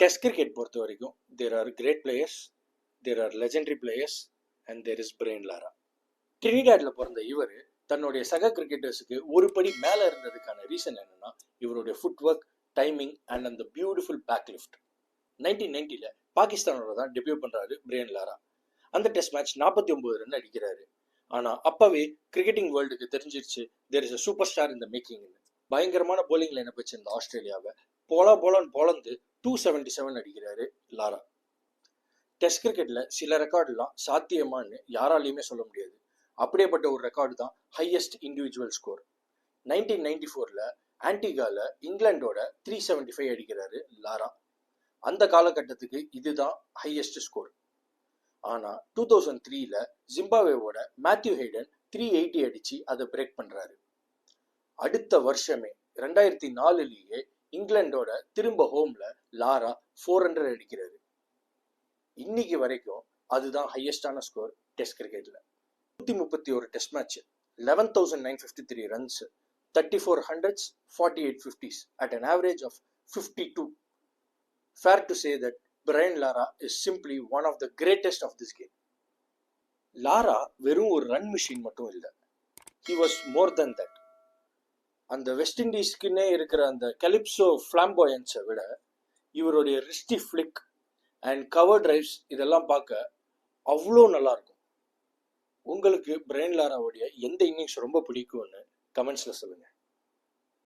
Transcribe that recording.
Test cricket பொறுத்த வரைக்கும் there are great players, there are legendary players and there is Brian Lara. ட்ரினிடாட்ல பிறந்த இவர் தன்னுடைய சக கிரிக்கெட்டர்ஸுக்கு ஒரு படி மேலே இருந்ததுக்கான ரீசன் என்னன்னா இவருடைய ஃபுட் ஒர்க், டைமிங் அண்ட் அந்த பியூட்டிஃபுல் பேக் லிஃப்ட். 1990ல பாகிஸ்தானோட தான் டெபியூ பண்றாரு பிரையன் லாரா. அந்த டெஸ்ட் மேட்ச் 49 ரன் அடிக்கிறாரு. ஆனா அப்பவே கிரிக்கெட்டிங் வேர்ல்டுக்கு தெரிஞ்சிருச்சு there is a super star இந்த மேக்கிங்னு. பயங்கரமான போலிங் லைனை வச்சிருந்த ஆஸ்திரேலியாவை போலான்னு பொளந்து 277 அடிக்கிறாரு லாரா. டெஸ்ட் கிரிக்கெட்ல சில ரெக்கார்டுலாம் சாத்தியமானு யாராலையுமே சொல்ல முடியாது. அப்படியேப்பட்ட ஒரு ரெக்கார்டு தான் ஹையஸ்ட் இண்டிவிஜுவல் ஸ்கோர். 1994ல ஆன்டிகால இங்கிலாண்டோட 375 அடிக்கிறாரு லாரா. அந்த காலகட்டத்துக்கு இதுதான் ஹையஸ்ட் ஸ்கோர். ஆனா 2003ல ஜிம்பாப்வேவோட மேத்யூ ஹேடன் 380 அடிச்சு அதை பிரேக் பண்றாரு. அடுத்த வருஷமே 2004லயே இங்கிலாண்டோட திரும்ப ஹோம்ல லாரா 400 அடிக்கிறாரு. இன்னைக்கு வரைக்கும் அதுதான் ஹையஸ்டான ஸ்கோர் டெஸ்ட் கிரிக்கெட்ல. 131 test match, 11,953 runs, 34 hundreds, 48 50s at an average of 52. Fair to say that Brian Lara is simply one of the greatest of this game. Lara வெறும் ஒரு ரன் மிஷின் மட்டும் இல்லை, he was more than that. அந்த west இண்டீஸ்க்குன்னே இருக்கிற அந்த Calypso ஃபிளாம்போயன்ஸை விட இவருடைய ரிஸ்டி ஃபிளிக் and cover drives இதெல்லாம் பார்க்க அவ்வளோ நல்லா இருக்கும். உங்களுக்கு பிரையன் லாராவுடைய எந்த இன்னிங்ஸ் ரொம்ப பிடிக்கும்னு கமெண்ட்ஸில் சொல்லுங்கள்.